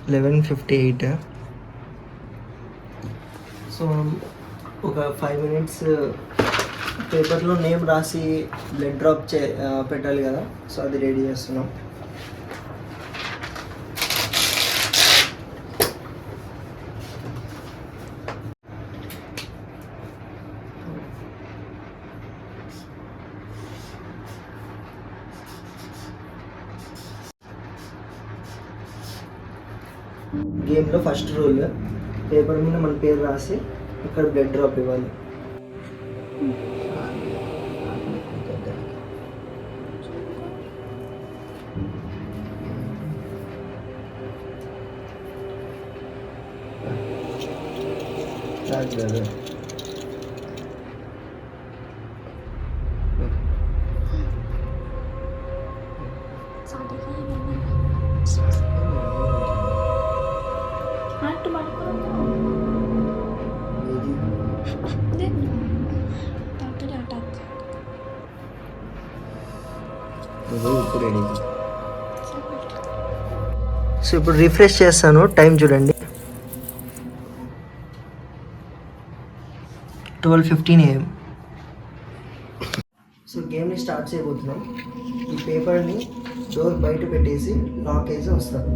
11:58. So ఒక 5 minutes పేపర్లో name రాసి బ్లడ్ డ్రాప్ పెట్టాలి కదా, సో అది రెడీ చేస్తున్నాం. గేమ్లో ఫస్ట్ రూల్, పేపర్ మీద మన పేరు రాసి ఇక్కడ బ్లడ్ డ్రాప్ ఇవ్వాలి. సో ఇప్పుడు రిఫ్రెష్ చేస్తాను, టైం చూడండి 12:15 AM. సో గేమ్ని స్టార్ట్ చేయబోతున్నాం. ఈ పేపర్ని డోర్ బయట పెట్టేసి లాక్ వేసి వస్తాను.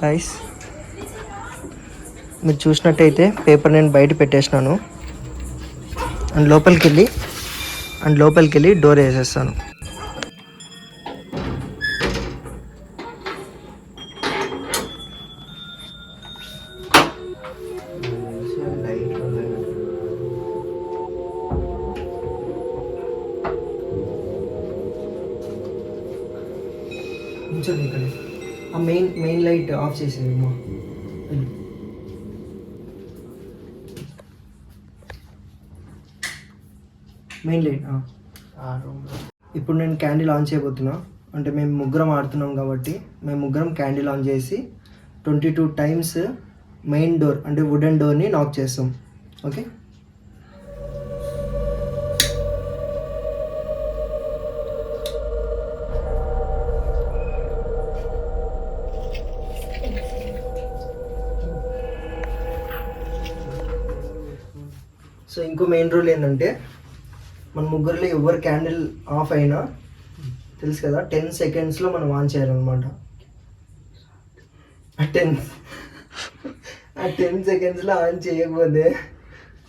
గైస్, మీరు చూసినట్టయితే పేపర్ నేను బయట పెట్టేసినాను. అండ్ లోపలికి వెళ్ళి డోర్ వేసేస్తాను. ఆ మెయిన్ లైట్ ఆఫ్ చేసేది అమ్మా. మెయిన్ లైట్ ఇప్పుడు నేను క్యాండిల్ ఆన్ చేయబోతున్నా. అంటే మేము ముగ్గురం ఆడుతున్నాం కాబట్టి మేము ముగ్గురం క్యాండిల్ ఆన్ చేసి 22 times మెయిన్ డోర్ అంటే వుడెన్ డోర్ని నాక్ చేస్తాం. ఓకే, సో ఇంకో మెయిన్ రూల్ ఏంటంటే మన ముగ్గురులో ఎవరు క్యాండిల్ ఆఫ్ అయినా తెలుసు కదా, 10 secondsలో మనం ఆన్ చేయాలన్నమాట. ఆ 10 secondsలో ఆన్ చేయకపోతే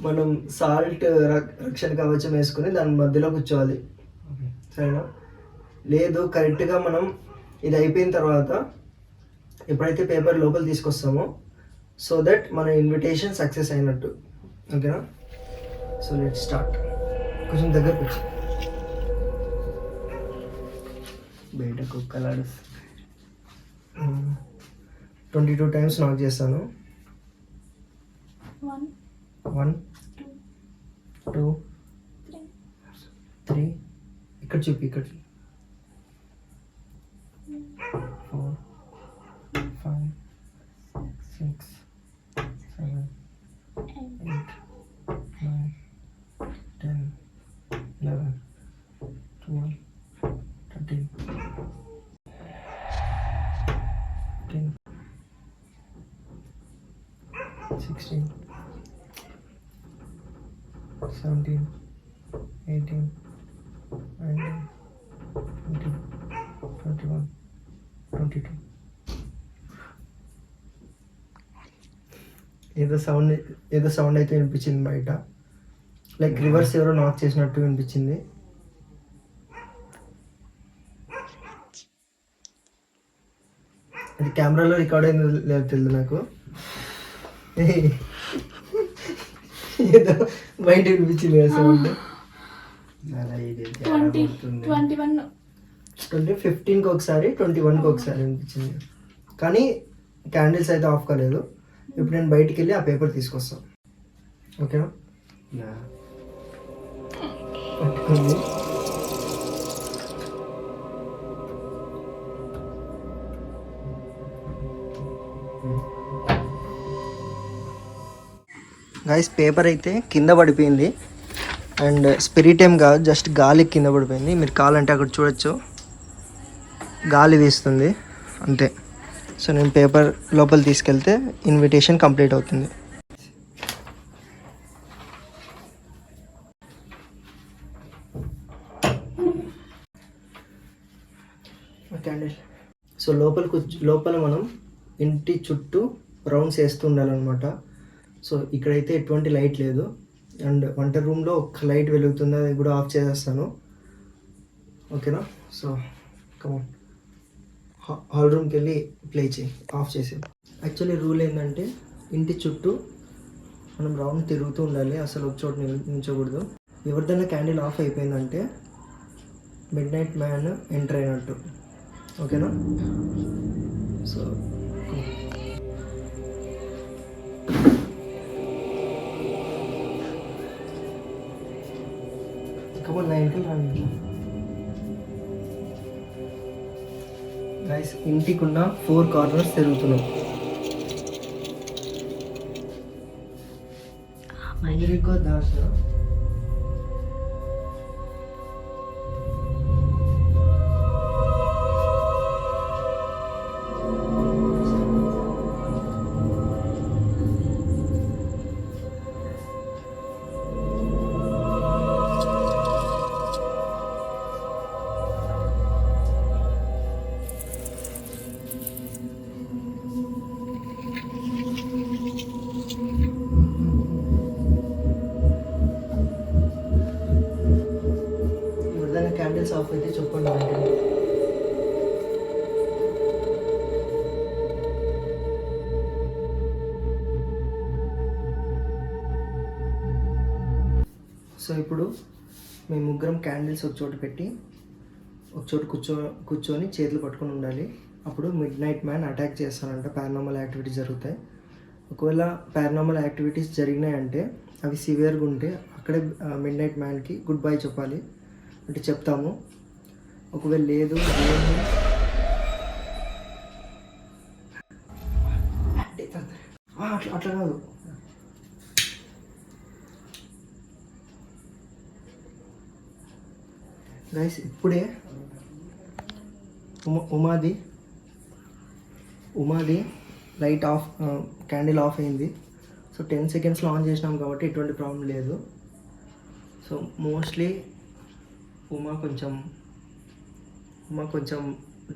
మనం సాల్ట్ రక్షణ కవచం వేసుకొని దాని మధ్యలో కూర్చోవాలి, సరేనా? లేదు, కరెక్ట్గా మనం ఇది అయిపోయిన తర్వాత ఎప్పుడైతే పేపర్ లోపల తీసుకొస్తామో సో దట్ మన ఇన్విటేషన్ సక్సెస్ అయినట్టు. ఓకేనా? So let start. కొంచెం దగ్గరకు వచ్చి బయట కుక్కలాడు 22 times నాక్ చేస్తాను. 1 2 3 ఇక్కడ చూపి, ఇక్కడ 4 5 6 7 8 9 10 11 12 13 15 16 17 18 19 20 21 22. ఏదో సౌండ్ అయితే వినిపించింది బయట, లైక్ రివర్స్ ఎవరో నాక్ చేసినట్టు వినిపించింది. అది కెమెరాలో రికార్డ్ అయింది లేదు తెలియదు నాకు. ఏదో బయట వినిపించింది కదా సౌండ్. 2015కి ఒకసారి 21కి ఒకసారి వినిపించింది. కానీ క్యాండిల్స్ అయితే ఆఫ్ కాలేదు. ఇప్పుడు నేను బయటికి వెళ్ళి ఆ పేపర్ తీసుకొస్తాను. ఓకేనా? పట్టుకుంది. గైస్ పేపర్ అయితే కింద పడిపోయింది. అండ్ స్పిరిట్ ఏం కాదు, జస్ట్ గాలి కింద పడిపోయింది. మీరు కావాలంటే అక్కడ చూడొచ్చు, గాలి వీస్తుంది అంతే. సో నేను పేపర్ లోపల తీసుకెళ్తే ఇన్విటేషన్ కంప్లీట్ అవుతుంది. క్యాండిల్. సో లోపల మనం ఇంటి చుట్టూ రౌండ్స్ వేస్తూ ఉండాలన్నమాట. సో ఇక్కడైతే ఎటువంటి లైట్ లేదు. అండ్ వంట రూమ్లో ఒక లైట్ వెలుగుతుంది, అది కూడా ఆఫ్ చేసేస్తాను. ఓకేనా? సో కమాన్, హాల్ రూమ్కి వెళ్ళి ప్లే చేయి, ఆఫ్ చేసి. యాక్చువల్లీ రూల్ ఏంటంటే ఇంటి చుట్టూ మనం రౌండ్ తిరుగుతూ ఉండాలి, అసలు ఒక చోట నిల్చోకూడదు. ఎవరిదైనా క్యాండిల్ ఆఫ్ అయిపోయిందంటే మిడ్ నైట్ మ్యాన్ ఎంటర్ అయినట్టు. ఓకేనా? సో కమాన్, 9కి రండి గైస్. ఇంటికున్న 4 కార్నర్స్ తిరుగుతున్నాం. అమెరికా దాస క్యాండిల్స్ ఆఫ్ అయితే చెప్పండి. సో ఇప్పుడు మేము ముగ్గురం క్యాండిల్స్ ఒక చోట పెట్టి ఒక చోట కూర్చొని చేతులు పట్టుకొని ఉండాలి. అప్పుడు మిడ్ నైట్ మ్యాన్ అటాక్ చేస్తానంట. పారానార్మల్ యాక్టివిటీస్ జరుగుతాయి. ఒకవేళ పారానార్మల్ యాక్టివిటీస్ జరిగినాయంటే అవి సివియర్గా ఉంటే అక్కడే మిడ్ నైట్ మ్యాన్కి గుడ్ బై చెప్పాలి అంటే చెప్తాము. ఒకవేళ లేదు అట్లా కాదు, గైస్ ఇప్పుడే ఉమాది లైట్ ఆఫ్, క్యాండిల్ ఆఫ్ అయింది. సో 10 సెకండ్స్లో ఆన్ చేసినాం కాబట్టి ఎటువంటి ప్రాబ్లం లేదు. సో మోస్ట్లీ ఉమా కొంచెం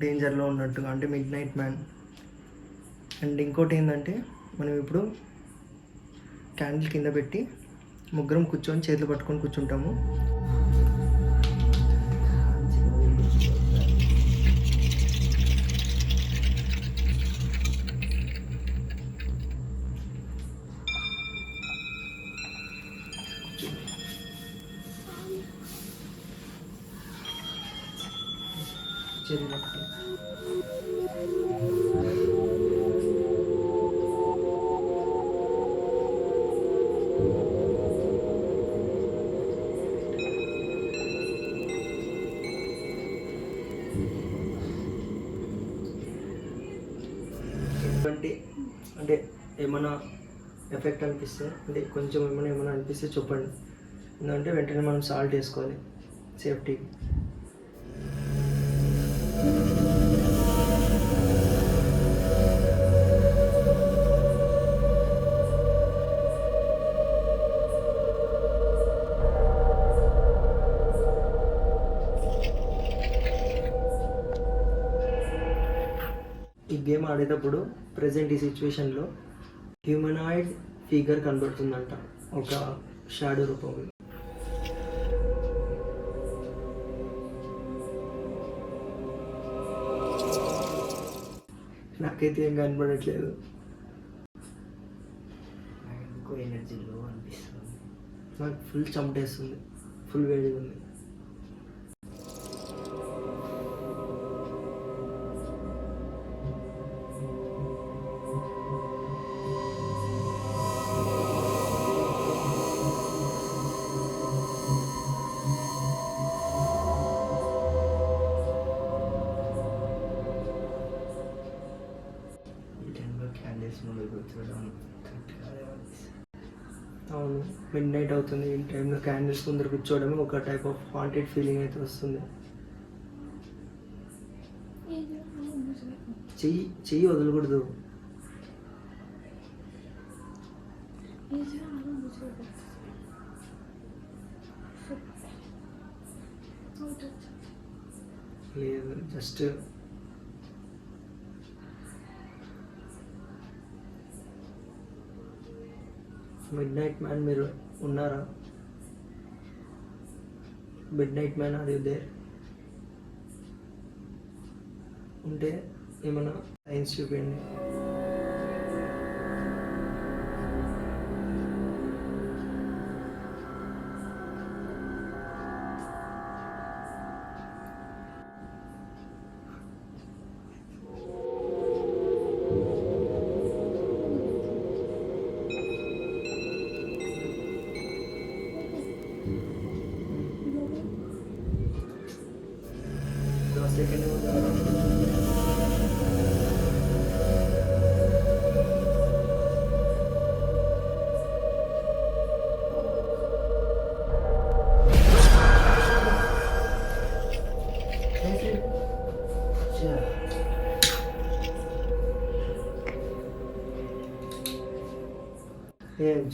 డేంజర్లో ఉన్నట్టుగా, అంటే మిడ్ నైట్ మ్యాన్. అండ్ ఇంకోటి ఏంటంటే మనం ఇప్పుడు క్యాండిల్ కింద పెట్టి ముగ్గురం కూర్చొని చేతులు పట్టుకొని కూర్చుంటాము. అంటే ఏమైనా ఎఫెక్ట్ అనిపిస్తే, అంటే కొంచెం ఏమైనా అనిపిస్తే చెప్పండి. ఎందుకంటే వెంటనే మనం సాల్ట్ వేసుకోవాలి సేఫ్టీ. ఈ గేమ్ ఆడేటప్పుడు ప్రజెంట్ ఈ సిచ్యువేషన్లో హ్యూమనాయిడ్ ఫిగర్ కనబడుతుందంట, ఒక షాడో రూపంలో. నాకైతే ఏం కనబడట్లేదు. ఎక్కువ ఎనర్జీ లో అనిపిస్తుంది. నాకు ఫుల్ చెమటేస్తుంది, ఫుల్ వేడిగా ఉంది. మిడ్ నైట్ అవుతుంది, ఈ టైంలో క్యాండిల్స్ ముందర కూర్చోవడం ఒక టైప్ ఆఫ్ హాంటెడ్ ఫీలింగ్ అయితే వస్తుంది. చెయ్యి వదలకూడదు. లేదు, జస్ట్ మిడ్ నైట్ మ్యాన్ మీరు ఉన్నారా? మిడ్ నైట్ మ్యాన్ అది దేర్ ఉంటే ఏమైనా సైన్స్ చూపించండి. సెకండ్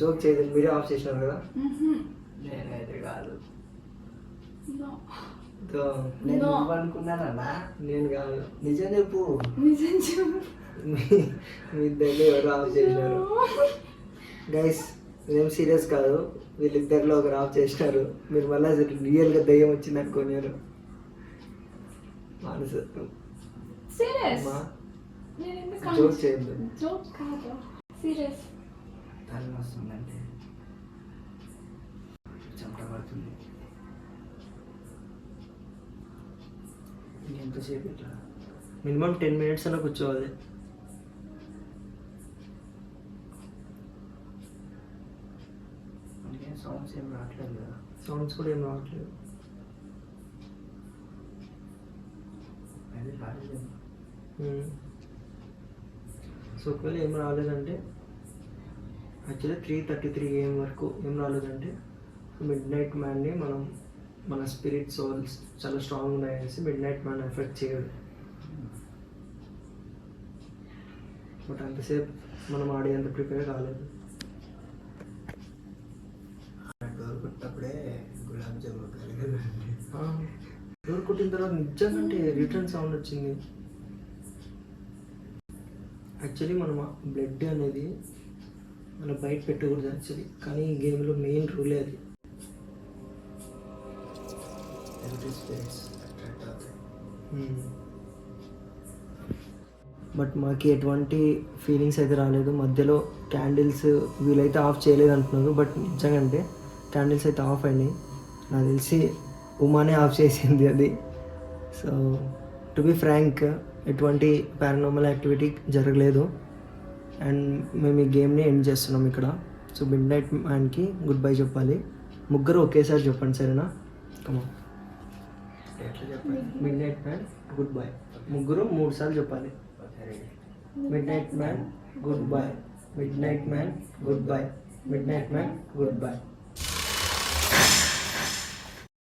జోక్ చేయదు, మీరే ఆఫ్ చేసినారు కదా. నేనైతే కాదు, తో నేను అనుకున్నానన్నా. నేను కాదు, నిజం చెప్పు. మీ దగ్గర ఎవరు ఆఫ్ చేసినారు గైస్? ఇదేం సీరియస్ కాదు, వీళ్ళిద్దరిలో ఒకరు ఆఫ్ చేసినారు. మీరు మళ్ళీ రియల్గా దయ్యం వచ్చింది అనుకున్నారు. మానస జోక్ చేయద్దు. తల వస్తుందంటే చెమట పడుతుంది. ఎంతసేపు ఇట్లా? మినిమం 10 minutes అలా కూర్చోవాలి. అందుకే సౌండ్స్ ఏం రావట్లేదు కదా. సౌండ్స్ కూడా ఏం రావట్లేదు. అది రాలేదు. సో ఒకవేళ ఏం రాలేదంటే యాక్చువల్లీ 3:33 AM వరకు ఏం రాలేదంటే మిడ్ నైట్ మ్యాన్ని మన స్పిరిట్ సోల్స్ చాలా స్ట్రాంగ్ ఉన్నాయనేసి మిడ్ నైట్ మ్యాన్ ఎఫెక్ట్ చేయడు. బట్ అంతసేపు మనం ఆడేంత ప్రిపేర్ కాలేదు. డోర్ కొట్టప్పుడే గులాబ్ జామున్ డోర్ కొట్టిన తర్వాత నిజంగా రిటర్న్ సౌండ్ వచ్చింది. యాక్చువల్లీ మనం బ్లడ్ అనేది మనం బయట పెట్టకూడదు యాక్చువల్లీ, కానీ ఈ గేమ్లో మెయిన్ రూలే అది. బట్ మాకు ఎటువంటి ఫీలింగ్స్ అయితే రాలేదు. మధ్యలో క్యాండిల్స్ వీలైతే ఆఫ్ చేయలేదు అంటున్నారు, బట్ నిజంగా అంటే క్యాండిల్స్ అయితే ఆఫ్ అయినాయి. నాకు తెలిసి ఉమానే ఆఫ్ చేసింది అది. సో టు బి ఫ్రాంక్, ఎటువంటి పారానార్మల్ యాక్టివిటీ జరగలేదు. అండ్ మేము ఈ గేమ్ని ఎండ్ చేస్తున్నాం ఇక్కడ. సో మిడ్ నైట్ మ్యాన్కి గుడ్ బై చెప్పాలి. ముగ్గురు ఒకేసారి చెప్పండి, సరేనా? కమా. ఎట్లా చెప్పండి? Midnight man goodbye. ముగ్గురు 3 సార్లు చెప్పాలి. Midnight man goodbye, midnight man goodbye, midnight man good bye.